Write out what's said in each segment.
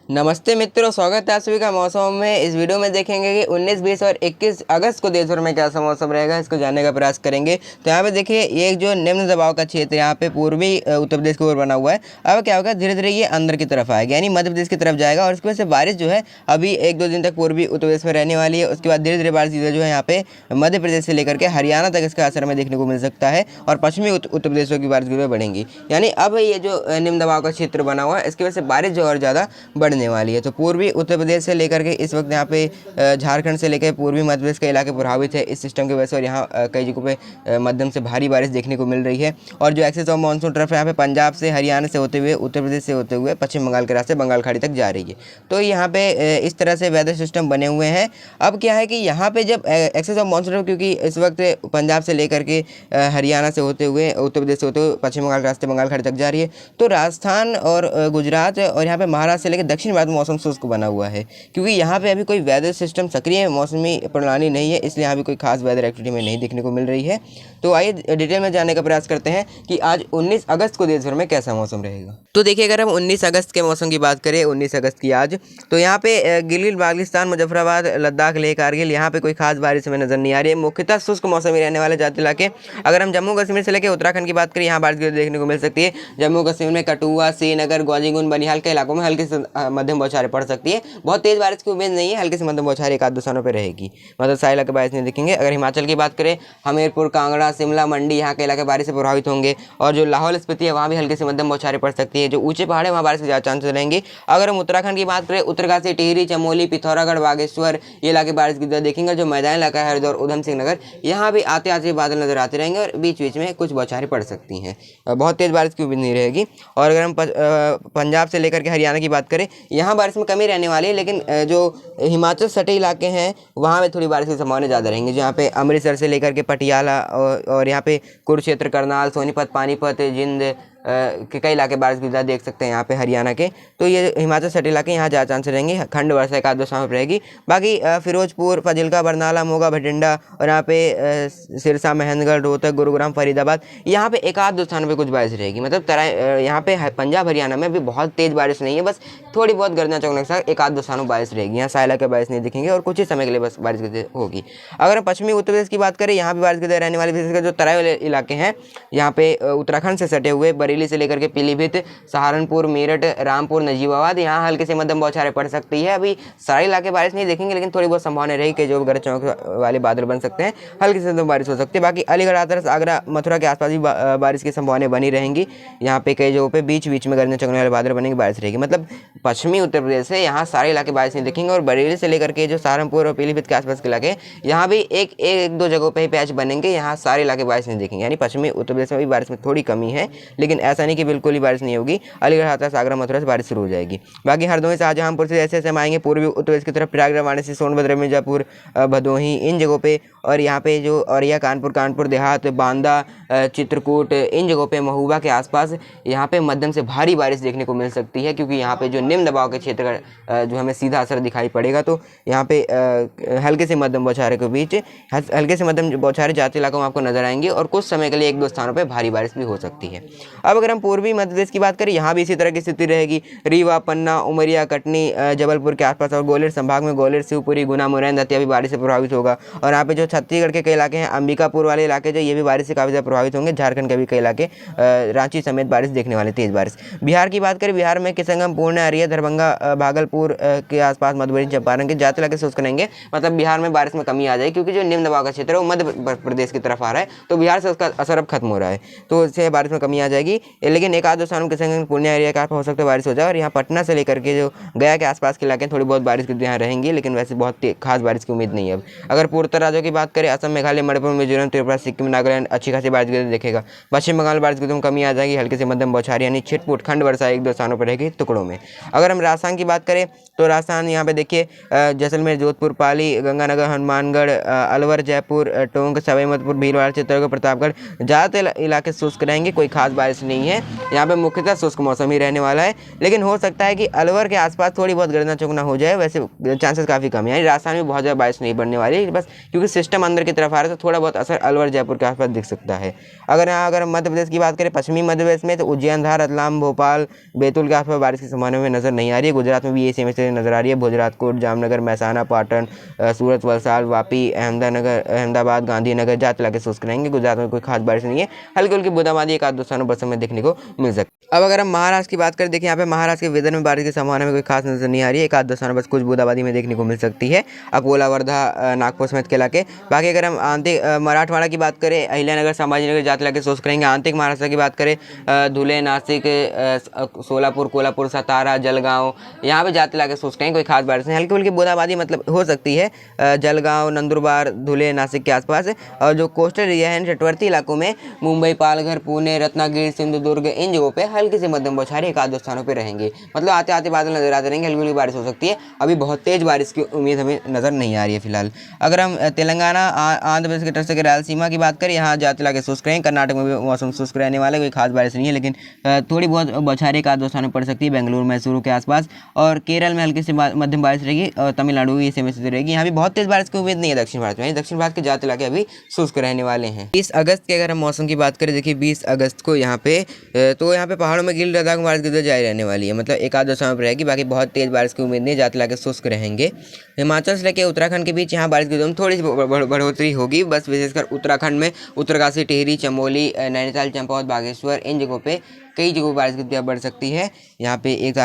नमस्ते मित्रों, स्वागत है आप सभी का मौसम में। इस वीडियो में देखेंगे कि 19, 20 और 21 अगस्त को देश भर में कैसा मौसम रहेगा, इसको जानने का प्रयास करेंगे। तो यहाँ पे देखिए, ये जो निम्न दबाव का क्षेत्र यहाँ पे पूर्वी उत्तर प्रदेश की ओर बना हुआ है। अब क्या होगा, धीरे धीरे ये अंदर की तरफ आएगा, यानी मध्य प्रदेश की तरफ जाएगा और उसकी वजह से बारिश जो है अभी 1-2 दिन तक पूर्वी उत्तर प्रदेश में रहने वाली है। उसके बाद धीरे धीरे बारिश जो है यहाँ पे मध्य प्रदेश से लेकर के हरियाणा तक इसका असर हमें देखने को मिल सकता है और पश्चिमी उत्तर प्रदेशों की बारिश जो बढ़ेंगी। यानी अब ये जो निम्न दबाव का क्षेत्र बना हुआ है, इसकी वजह से बारिश जो और ज़्यादा बढ़ने वाली है। तो पूर्वी उत्तर प्रदेश से लेकर के इस वक्त यहाँ पे झारखंड से लेकर पूर्वी मध्य प्रदेश के इलाके प्रभावित है इस सिस्टम की वजह से, और यहाँ कई जगहों पे मध्यम से भारी बारिश देखने को मिल रही है। और जो एक्सेस ऑफ मानसून ट्रफ यहाँ पे पंजाब से, हरियाणा से होते हुए, उत्तर प्रदेश से होते हुए पश्चिम बंगाल के रास्ते बंगाल खाड़ी तक जा रही है। तो यहाँ पे इस तरह से वेदर सिस्टम बने हुए हैं। अब क्या है कि यहाँ पे जब एक्सेस ऑफ मानसून ट्रफ, क्योंकि इस वक्त पंजाब से लेकर के हरियाणा से होते हुए, उत्तर प्रदेश से होते हुए पश्चिम बंगाल के रास्ते बंगाल खाड़ी तक जा रही है, तो राजस्थान और गुजरात और यहाँ पे महाराष्ट्र से लेकर दक्षिण भारत में मौसम शुष्क बना हुआ है। क्योंकि यहाँ पे अभी कोई वेदर सिस्टम सक्रिय मौसमी प्रणाली नहीं है, इसलिए यहाँ भी कोई खास वेदर एक्टिविटी में नहीं देखने को मिल रही है। तो आइए डिटेल में जानने का प्रयास करते हैं कि आज 19 अगस्त को देश भर में कैसा मौसम रहेगा। तो देखिए, अगर हम 19 अगस्त के मौसम की बात करें, 19 अगस्त की आज, तो यहाँ पे गिलगित बाल्टिस्तान, मुजफ्फराबाद, लद्दाख, लेह कारगिल, यहाँ पे कोई खास बारिश हमें नजर नहीं आ रही है। मुख्यतः शुष्क मौसम ही रहने वाले जाते इलाके। अगर हम जम्मू कश्मीर से लेकर उत्तराखंड की बात करें, यहाँ बारिश देखने को मिल सकती है। जम्मू कश्मीर में कठुआ, श्रीनगर, गौजीगुंड, बनिहाल के इलाकों में हल्की से मध्यम बौछारें पड़ सकती है। बहुत तेज बारिश की उम्मीद नहीं है, हल्की से मध्यम बौछारें एक आध दो स्थानों पर रहेगी, मतलब सारे इलाके बारिश नहीं दिखेंगे। अगर हिमाचल की बात करें, हमीरपुर, कांगड़ा, शिमला, मंडी, यहाँ के इलाके बारिश से प्रभावित होंगे। और जो लाहौल स्पीति है, वहाँ भी हल्की से मध्यम बौछारें पड़ सकती है। जो ऊंचे पहाड़ है, वहाँ बारिश के ज़्यादा चांसेस रहेंगे। अगर हम उत्तराखंड की बात करें, उत्तरकाशी, टिहरी, चमोली, पिथौरागढ़, बागेश्वर, ये इलाके बारिश की देखेंगे। जो मैदानी इलाका है, हरिद्वार, उधम सिंह नगर, यहाँ भी आते आते बादल नजर आते रहेंगे और बीच बीच में कुछ बौछारें पड़ सकती हैं। बहुत तेज बारिश की उम्मीद नहीं रहेगी। और अगर हम पंजाब से लेकर के हरियाणा की बात करें, यहाँ बारिश में कमी रहने वाली है, लेकिन जो हिमाचल सटे इलाके हैं, वहाँ में थोड़ी बारिश की संभावना ज़्यादा रहेंगी। जहाँ पे अमृतसर से लेकर के पटियाला और यहाँ पे कुरुक्षेत्र, करनाल, सोनीपत, पानीपत, जिंद के कई इलाके बारिश की देख सकते हैं यहाँ पे हरियाणा के। तो ये हिमाचल सटे इलाके, यहाँ ज़्यादा चांस रहेंगे। खंड वर्षा एक आध दो स्थानों पर रहेगी। बाकी फिरोजपुर, फाजिल्का, बरनाला, मोगा, भटिंडा और यहाँ पे सिरसा, महेंद्रगढ़, रोहतक, गुरुग्राम, फरीदाबाद, यहाँ पे एक आध दो स्थानों पे कुछ बारिश रहेगी। मतलब यहाँ पे पंजाब हरियाणा में भी बहुत तेज बारिश नहीं है, बस थोड़ी बहुत गर्जना चौकने के साथ एक आध दो स्थानों बारिश रहेगी। यहाँ साइला के बारिश नहीं दिखेंगे और कुछ ही समय के लिए बस बारिश होगी। अगर पश्चिमी उत्तर प्रदेश की बात करें, यहाँ भी बारिश की रहने वाली, विशेषकर जो तराई वाले इलाके हैं, यहाँ पे उत्तराखंड से सटे हुए बरेली से लेकर के पीलीभीत, सहारनपुर, मेरठ, रामपुर, नजीबाबाद, यहाँ हल्के से मध्यम बौछारें पड़ सकती है। अभी सारे इलाके बारिश नहीं देखेंगे, लेकिन थोड़ी बहुत संभावना रहेगी कि जो गरज चमक वाले बादल बन सकते हैं, हल्की से बारिश हो सकती है। बाकी अलीगढ़, हाथरस, आगरा, मथुरा के आसपास भी बारिश की संभावना बनी रहेंगी। यहाँ पे कई जगहों पे बीच बीच में गरजने चमकने वाले बादल बनेंगे, बारिश रहेगी। मतलब पश्चिमी उत्तर प्रदेश से यहाँ सारे इलाके बारिश नहीं दिखेंगे। और बरेली से लेकर के जो सहारनपुर और पीलीभीत के आसपास के इलाके, यहाँ भी एक दो जगहों पे ही पैच बनेंगे, यहाँ सारे इलाके बारिश नहीं दिखेंगे। यानी पश्चिमी उत्तर प्रदेश में भी बारिश में थोड़ी कमी है, लेकिन ऐसा नहीं कि बिल्कुल ही बारिश नहीं होगी। अलीगढ़, हाथरस, आगरा, मथुरा से बारिश शुरू हो जाएगी। बाकी हरदोई, शाहजहांपुर से ऐसे हम आएंगे पूर्वी उत्तर प्रदेश की तरफ, प्रयागराज, वाराणसी, सोनभद्र, मिर्जापुर, भदोही, इन जगहों पे, और यहाँ पे जो औरैया, कानपुर देहात, बांदा, चित्रकूट, इन जगहों पे, महोबा के आसपास, यहाँ पे मध्यम से भारी बारिश देखने को मिल सकती है। क्योंकि यहाँ पे जो निम्न दबाव के क्षेत्र का जो हमें सीधा असर दिखाई पड़ेगा, तो यहाँ पे हल्के से मध्यम बौछारें के बीच हल्के से मध्यम बौछारें जाते इलाकों में आपको नजर आएंगी और कुछ समय के लिए एक दो स्थानों पर भारी बारिश भी हो सकती है। अब अगर हम पूर्वी मध्य प्रदेश की बात करें, यहाँ भी इसी तरह की स्थिति रहेगी। रीवा, पन्ना, उमरिया, कटनी, जबलपुर के आसपास और ग्वालियर संभाग में ग्वालियर, शिवपुरी, गुना, मुरैना, दतिया भी बारिश से प्रभावित होगा। और यहाँ पे जो छत्तीसगढ़ के कई इलाके हैं, अंबिकापुर वाले इलाके जो, ये भी बारिश से काफ़ी ज़्यादा प्रभावित होंगे। झारखंड के भी कई इलाके, रांची समेत बारिश देखने वाले, तेज बारिश। बिहार की बात करें, बिहार में किशनगंज, पूर्णिया, अररिया, दरभंगा, भागलपुर के आसपास, मधुबनी, चंपारण के ज़्यादा इलाके शुष्क रहेंगे। मतलब बिहार में बारिश में कमी आ जाएगी, क्योंकि जो निम्न दबाव का क्षेत्र है वो मध्य प्रदेश की तरफ आ रहा है, तो बिहार से उसका असर अब खत्म हो रहा है, तो इससे बारिश में कमी आ जाएगी। लेकिन एक आध दो स्थानों किशनगंज, पूर्णिया एरिया का हो सकता है बारिश हो जाए। और यहाँ पटना से लेकर के जो गया के आसपास के इलाके थोड़ी बहुत बारिश की यहाँ रहेंगी, लेकिन वैसे बहुत खास बारिश की उम्मीद नहीं है। अब अगर पूर्वोत्तर राज्यों की बात करें, असम, मेघालय, मणिपुर, मिजोरम, त्रिपुरा, सिक्किम, नागालैंड, अच्छी खासी बारिश गिरती देखेगा। पश्चिम बंगाल बारिश की कमी आ जाएगी, हल्के से मध्यम बौछारें यानी छिटपुट खंड वर्षा एक दो स्थानों पर रहेगी टुकड़ों में। अगर हम राजस्थान की बात करें, तो राजस्थान यहाँ पे देखिए, जैसलमेर, जोधपुर, पाली, गंगानगर, हनुमानगढ़, अलवर, जयपुर, टोंक, सवाई माधोपुर, भीलवाड़ा, चित्तौड़गढ़, प्रतापगढ़, ज़्यादातर इलाके शुष्क रहेंगे, कोई खास बारिश नहीं है। यहाँ पे मुख्यतः शुष्क मौसम ही रहने वाला है, लेकिन हो सकता है कि अलवर के आसपास थोड़ी बहुत गर्जना चुगना हो जाए, वैसे चांसेस काफ़ी कम है। यानी राजस्थान में बहुत ज़्यादा बारिश नहीं पड़ने वाली है, बस क्योंकि सिस्टम अंदर की तरफ आ रहा है तो थोड़ा बहुत असर अलवर जयपुर के आसपास दिख सकता है। अगर मध्य प्रदेश की बात करें, पश्चिमी मध्य प्रदेश में, तो उज्जैन, धार, रतलाम, भोपाल, बैतूल के आसपास बारिश की संभावना में नजर नहीं आ रही है। गुजरात में भी ये सेम स्थिति नजर आ रही है। भोजरातकोट, जामनगर, महसाना, पाटन, सूरत, वलसाड, वापी, अहमदाबाद, गांधीनगर, जाट इलाके शुष्क रहेंगे। गुजरात में कोई खास बारिश नहीं है, हल्की हल्की बूंदाबांदी एक आध दो स्थानों पर समय देखने को मिल सकती है। अब अगर हम महाराष्ट्र की बात करें, देखिए यहाँ पे महाराष्ट्र के वेदर में बारिश की संभावना में कोई खास नजर नहीं आ रही है। एक आध दो स्थानों पर कुछ बूंदाबांदी में देखने को मिल सकती है, अकोला, वर्धा, नागपुर समेत के इलाके। बाकी अगर हम आंतरिक मराठवाड़ा की बात करें, अहिल्यानगर, संभाजीनगर, जाट इलाके शुष्क रहेंगे। आंतरिक महाराष्ट्र की बात करें, धुले, नासिक, सोलापुर, कोल्हापुर, सतारा, जलगांव, यहाँ पे जाट इलाके शुष्क रहेंगे, कोई खास बारिश नहीं। हल्की हल्की बूंदाबांदी मतलब हो सकती है जलगांव, नंदुरबार, धुले, नासिक के आसपास। और जो कोस्टल एरिया है, तटवर्ती इलाकों में मुंबई, पालघर, पुणे, रत्नागिरी, सिंधुदुर्ग, इन जगहों पे हल्की से मध्यम बौछारें एक आध दो स्थानों पे रहेंगे। मतलब आते आते बादल नजर आते रहेंगे, हल्की हल्की बारिश हो सकती है। अभी बहुत तेज बारिश की उम्मीद हमें नजर नहीं आ रही है फिलहाल। अगर हम तेलंगाना, आंध्र प्रदेश के तट से रायलसीमा की बात करें, यहाँ जाट इलाके शुष्क रहेंगे। कर्नाटक में भी मौसम शुष्क रहने वाला है, कोई खास बारिश नहीं है, लेकिन थोड़ी बहुत बौछारें एक आध दो स्थानों पड़ सकती है बेंगलुरु, मैसूरू के आसपास। और केरल में हल्की से मध्यम बारिश रहेगी, और तमिलनाडु ये सेम स्थिति रहेगी। यहाँ भी बहुत तेज बारिश की उम्मीद नहीं है दक्षिण भारत में। दक्षिण भारत के जाट इलाके अभी शुष्क रहने वाले हैं। 20 अगस्त के अगर हम मौसम की बात करें, देखिए 20 अगस्त को यहाँ पे पहाड़ों में गिल लद्दाख में बारिश की जारी रहने वाली है। मतलब एक आध दो समय पर रहेगी, बाकी बहुत तेज बारिश की उम्मीद नहीं है। जाट इलाके शुष्क रहेंगे। हिमाचल से लेकर उत्तराखंड के बीच यहाँ बारिश की थोड़ी सी बढ़ोतरी होगी, बस विशेषकर उत्तराखंड में उत्तरकाशी, टिहरी, चमोली, नैनीताल, चंपावत, बागेश्वर, इन जगहों पे कई जगहों बारिश की तेजी बढ़ सकती है। यहाँ पे एक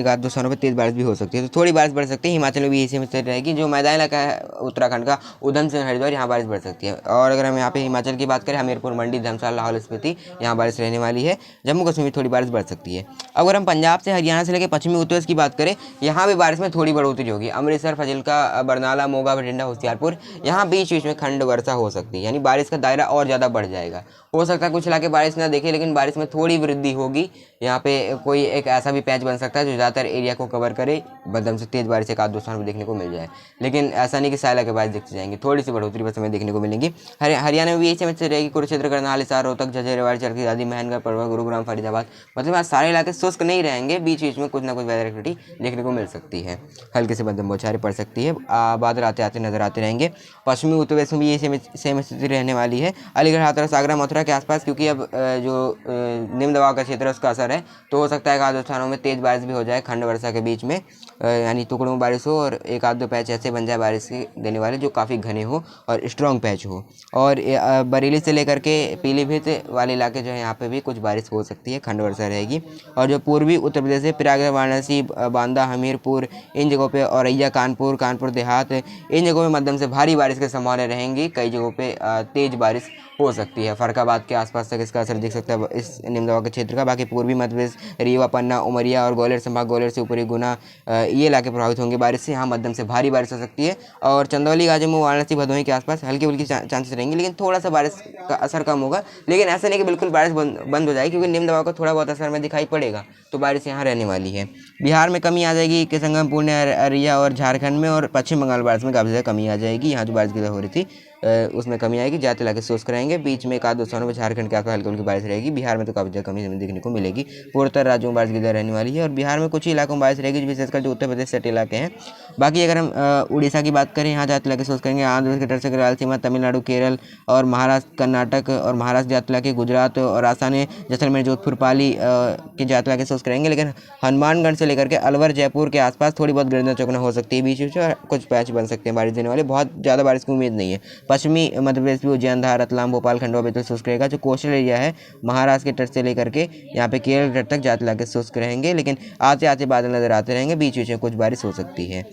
आध दो स्थानों पर तेज बारिश भी हो सकती है, तो थोड़ी बारिश बढ़ सकती है। हिमाचल में भी इसी में रहेगी। जो मैदानी इलाका है उत्तराखंड का, उधम से हरिद्वार, यहाँ बारिश बढ़ सकती है। और अगर हम यहाँ पे हिमाचल की बात करें, हमीरपुर, मंडी, धर्मशाला, लाहौल स्पीति, यहाँ बारिश रहने वाली है। जम्मू कश्मीर में थोड़ी बारिश बढ़ सकती है। अगर हम पंजाब से हरियाणा से लेकर पश्चिमी उत्तर प्रदेश की बात करें, यहाँ भी बारिश में थोड़ी बढ़ोतरी होगी। अमृतसर, फजिल्का, बरनाला, मोगा, बठिंडा, होशियारपुर, यहाँ बीच बीच में खंड वर्षा हो सकती है, यानी बारिश का दायरा और ज़्यादा बढ़ जाएगा। हो सकता है कुछ इलाके बारिश ना देखे, लेकिन बारिश में थोड़ी वृद्धि होगी। यहाँ पे कोई एक ऐसा भी पैच बन सकता है जो ज़्यादातर एरिया को कवर करे, बदम से तेज बारिश एक आध दो स्थान पर देखने को मिल जाए। लेकिन ऐसा नहीं कि साइला के बारिश दिखते जाएंगे, थोड़ी सी बढ़ोतरी बस हमें देखने को मिलेंगी। हरियाणा में भी यही समस्या रहेगी। कुरुक्षेत्र, करनाल, हिसार, रोहतक, झज्जर, रेवाड़ी, चरखी, आदि, महनगढ़, पड़वा, गुरुग्राम, फरीदाबाद, मतलब आज सारे इलाके शुष्क नहीं रहेंगे। बीच बीच में कुछ ना कुछ वेदर एक्टिविटी देखने को मिल सकती है, हल्के से मध्यम बौछारें पड़ सकती है। बादल आते आते नजर आते रहेंगे। पश्चिमी उत्तर प्रदेश में भी ये सेम स्थिति रहने वाली है। अलीगढ़, हाथरस, आगरा, मथुरा के आसपास, क्योंकि अब जो निम्न दबाव का क्षेत्र है उसका असर है, तो हो सकता है एक आध दो स्थानों में तेज बारिश भी हो जाए खंड वर्षा के बीच में, यानी टुकड़ों में बारिश हो, और एक आध दो पैच ऐसे बन जाए बारिश के देने वाले जो काफ़ी घने हो और स्ट्रॉन्ग पैच हो। और बरेली से लेकर के पीलीभीत वाले इलाके जो है, यहाँ पे भी कुछ बारिश हो सकती है, खंड वर्षा रहेगी। और जो पूर्वी उत्तर प्रदेश है, प्रयागराज, वाराणसी, बांदा, हमीरपुर, इन जगहों पे, औरैया, कानपुर देहात, इन जगहों में मध्यम से भारी बारिश की संभावना रहेंगी। कई जगहों पे तेज बारिश हो सकती है। फरकाबाद के आसपास तक इसका असर दिख सकता है इस निम्न दबाव के क्षेत्र का। बाकी पूर्वी मध्य प्रदेश, रीवा, पन्ना, उमरिया और ग्वालियर संभाग, ग्वालियर से ऊपरी गुना, ये इलाके प्रभावित होंगे बारिश से। यहाँ मध्यम से भारी बारिश हो सकती है। और चंदौली, गाजीपुर, वाराणसी, भदोही के आसपास हल्की फुल्की चांसेस रहेंगे, लेकिन थोड़ा सा बारिश का असर कम होगा। लेकिन ऐसा नहीं कि बिल्कुल बारिश बंद हो जाएगी, क्योंकि निम्न दबाव का थोड़ा बहुत असर में दिखाई पड़ेगा, तो बारिश यहाँ रहने वाली है। बिहार में कमी आ जाएगी, किशनगंज, पूर्णिया, अररिया और झारखंड में, और पश्चिम बंगाल बारिश में काफ़ी ज़्यादा कमी आ जाएगी। यहाँ जो बारिश की हो रही थी उसमें कमी आएगी। ज़्यादा इलाके शुष्क रहेंगे। बीच में एक आध दो स्थानों में झारखंड के आसपास हल्की हल्की बारिश रहेगी। बिहार में तो काफ़ी ज़्यादा कमी देखने को मिलेगी। पूर्वोत्तर राज्यों में बारिश की दर रहने वाली है, और बिहार में कुछ ही इलाकों में बारिश रहेगी, विशेषकर जो उत्तर प्रदेश से इलाके हैं। बाकी अगर हम उड़ीसा की बात करें, यहाँ ज़्यादा इलाके शुष्क करेंगे। आंध्र प्रदेश के तट से रायलसीमा, तमिलनाडु, केरल और महाराष्ट्र, कर्नाटक और महाराष्ट्र ज़्यादा इलाके, गुजरात और राजस्थान, जैसलमेर, जोधपुर, पाली के ज़्यादा इलाके शुष्क रहेंगे। लेकिन हनुमानगढ़ से लेकर के अलवर, जयपुर के आसपास थोड़ी बहुत गर्जना चौकना हो सकती है बीच बीच में, कुछ पैच बन सकते हैं बारिश देने वाले। बहुत ज़्यादा बारिश की उम्मीद नहीं है। पश्चिमी मध्य प्रदेश भी उज्जैन, धार, रतलाम, भोपाल, खंडवा, बैतूल शुष्क रहेगा। जो कोस्टल एरिया है महाराष्ट्र के तट से लेकर के यहाँ पे केरल तट तक ज़्यादा इलाके शुष्क रहेंगे, लेकिन आते आते बादल नजर आते रहेंगे। बीच बीच में कुछ बारिश हो सकती है,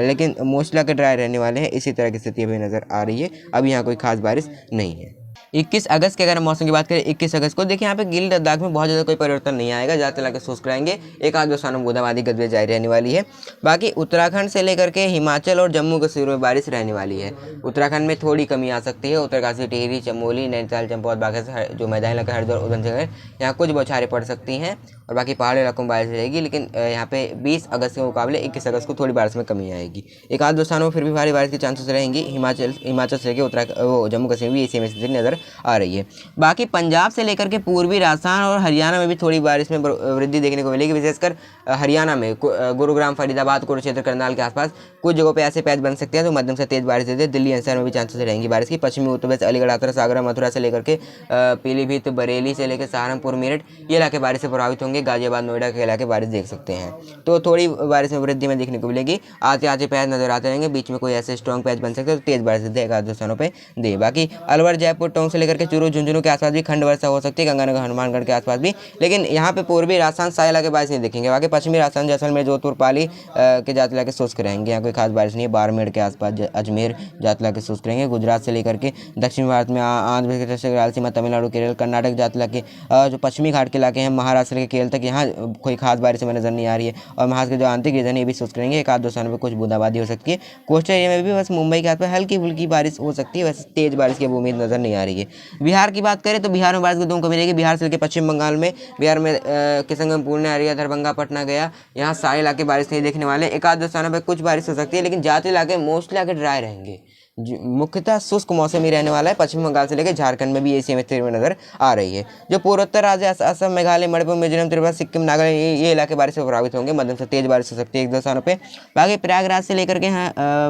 लेकिन मोस्ट इलाके ड्राई रहने वाले हैं। इसी तरह की स्थिति अभी नजर आ रही है। अभी यहाँ कोई खास बारिश नहीं है। 21 अगस्त की अगर मौसम की बात करें, 21 अगस्त को देखिए यहाँ पे गिल लद्दाख में बहुत ज़्यादा कोई परिवर्तन नहीं आएगा। ज़्यादा इलाके शुष्क रहेंगे। एक आध दो स्थानों में बूंदाबांदी गदगद जारी रहने वाली है। बाकी उत्तराखंड से लेकर के हिमाचल और जम्मू कश्मीर में बारिश रहने वाली है। उत्तराखंड में थोड़ी कमी आ सकती है। उत्तरकाशी, टिहरी, चमोली, नैनीताल, चंपावत, बागेश्वर, जो मैदानी इलाका हरिद्वार, उधमसिंह नगर, यहाँ कुछ बौछारें पड़ सकती हैं। और बाकी पहाड़ी इलाकों में बारिश रहेगी। लेकिन यहाँ पे 20 अगस्त के मुकाबले 21 अगस्त को थोड़ी बारिश में कमी आएगी। एक आध दो स्थानों में फिर भी भारी बारिश के चांसेस रहेंगी। हिमाचल से लेकर उत्तराखंड, जम्मू कश्मीर भी इसी में स्थिति नजर आ रही है। बाकी पंजाब से लेकर के पूर्वी राजस्थान और हरियाणा में भी थोड़ी बारिश में वृद्धि देखने को मिलेगी। विशेषकर हरियाणा में गुरुग्राम, फरीदाबाद, कुरुक्षेत्र, करनाल के आसपास कुछ जगहों पे ऐसे पैच बन सकते हैं तो मध्यम से तेज बारिश देते हैं। दिल्ली एनसीआर में भी चांसेस रहेंगी बारिश की। पश्चिमी उत्तर प्रदेश, अलीगढ़, हाथरस, आगरा, मथुरा से लेकर के पीलीभीत, बरेली से लेकर सहारनपुर, मेरठ, ये इलाके बारिश से प्रभावित होंगे। गाजियाबाद, नोएडा के इलाके बारिश देख सकते हैं। तो थोड़ी बारिश में वृद्धि में देखने को मिलेगी। आते आते पैच नजर आते रहेंगे, बीच में कोई ऐसे स्ट्रॉन्ग पैच बन सकते हैं तो तेज बारिश दे एक आध स्थानों पर दे। बाकी अलवर, जयपुर, टोंक से लेकर के चूरू, झुंझुनू के आसपास भी खंड वर्षा हो सकती है। गंगानगर, हनुमानगढ़ के आसपास भी। लेकिन यहाँ पे पूर्वी राजस्थान, साय इलाके बारिश नहीं देखेंगे। बाकी पश्चिमी राजस्थान, जैसलमेर, जोधपुर, पाली के जात इलाके शुष्क रहेंगे। यहाँ कोई खास बारिश नहीं है। बाड़मेर के आसपास, अजमेर जात इलाके शुष्क रहेंगे। गुजरात से लेकर के दक्षिण भारत में आंध्र प्रदेश, रायलसीमा, तमिलनाडु, केरल, कर्नाटक जात इलाके, जो पश्चिमी घाट के इलाके हैं, महाराष्ट्र के केरल तक, यहाँ कोई खास बारिश हमें नजर नहीं आ रही है। और महाराष्ट्र के जो आंतरिक रीजन है ये भी शुष्क रहेंगे। एक आध दो स्थानों पर कुछ बूंदाबांदी हो सकती है। कोस्टल एरिया में भी बस मुंबई के आसपास हल्की फुल्की बारिश हो सकती है। वैसे तेज बारिश की अब उम्मीद नजर नहीं आ रही है। बिहार की बात करें तो बिहार में बारिश को मिलेगी। बिहार से लेकर पश्चिम बंगाल में, बिहार में किशनगंज, पूर्णिया, अररिया, दरभंगा, पटना, गया, यहाँ सारे इलाके बारिश नहीं देखने वाले। एक आध स्थानों पर कुछ बारिश हो सकती है लेकिन ज़्यादा इलाके मोस्टली आगे ड्राई रहेंगे। मुख्यतः शुष्क मौसम ही रहने वाला है। पश्चिम बंगाल से लेकर झारखंड में भी ये सेम स्थिति में नजर आ रही है। जो पूर्वोत्तर राज्य असम, मेघालय, मणिपुर, मिजोरम, त्रिपुरा, सिक्किम, नागालैंड, ये इलाके बारिश से प्रभावित होंगे। मध्यम से तेज बारिश हो सकती है एक दो स्थानों पे। बाकी प्रयागराज से लेकर के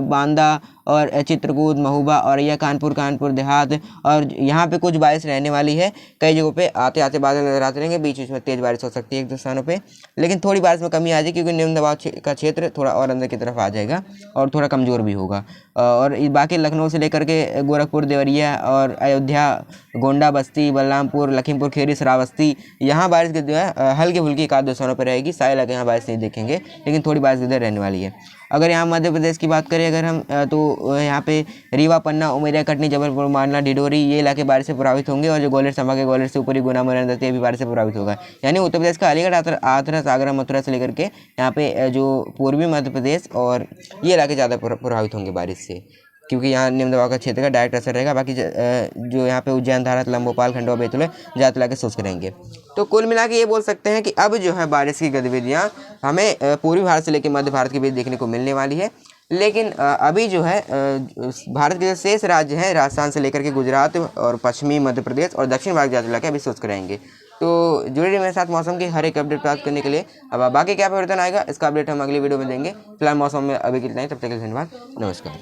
बांदा और चित्रकूट, महोबा, औरैया, कानपुर देहात, और यहाँ पे कुछ बारिश रहने वाली है। कई जगहों पे आते आते बादल नजर आते रहेंगे। बीच में तेज बारिश हो सकती है एक दो स्थानों पे। लेकिन थोड़ी बारिश में कमी आ जाएगी क्योंकि निम्न दबाव का क्षेत्र थोड़ा और अंदर की तरफ आ जाएगा और थोड़ा कमजोर भी होगा। और बाकी लखनऊ से लेकर के गोरखपुर, देवरिया और अयोध्या, गोंडा, बस्ती, बलरामपुर, लखीमपुर खीरी, श्रावस्ती, यहाँ बारिश जो है हल्की फुल्की एक आध दो स्थानों पर रहेगी। सारे इलाके यहाँ बारिश नहीं देखेंगे लेकिन थोड़ी बारिश इधर रहने वाली है। अगर यहाँ मध्य प्रदेश की बात करें अगर हम तो यहाँ पे रीवा, पन्ना, उमरिया, कटनी, जबलपुर, मांडला, डिडोरी, ये इलाके बारिश से प्रभावित होंगे। और जो ग्वालियर संभाग है, ग्वालियर से ऊपरी गुना, मुरैना, दतिया भी बारिश से प्रभावित होगा। यानी उत्तर प्रदेश का अलीगढ़, हाथरस, आगरा, मथुरा से लेकर के यहाँ पे जो पूर्वी मध्य प्रदेश और ये इलाके ज़्यादा प्रभावित होंगे बारिश से, क्योंकि यहाँ निम्न दबाव का क्षेत्र का डायरेक्ट असर रहेगा। बाकी जो यहाँ पे उज्जैन, धारा, भोपाल, खंडवा, बैतूल ज़्यादा इलाके शुष्क रहेंगे। तो कुल मिला के ये बोल सकते हैं कि अब जो है बारिश की गतिविधियाँ हमें पूर्वी भारत से लेकर मध्य भारत के बीच देखने को मिलने वाली है। लेकिन अभी जो है भारत के जो शेष राज्य हैं, राजस्थान से लेकर के गुजरात और पश्चिमी मध्य प्रदेश और दक्षिण भारत ज़्यादा इलाके अभी शुष्क रहेंगे। तो जुड़े रहिए मेरे साथ मौसम की हर एक अपडेट प्राप्त करने के लिए। अब बाकी क्या परिवर्तन आएगा इसका अपडेट हम अगली वीडियो में देंगे। फिलहाल मौसम में अभी के लिए तब तक के लिए धन्यवाद, नमस्कार।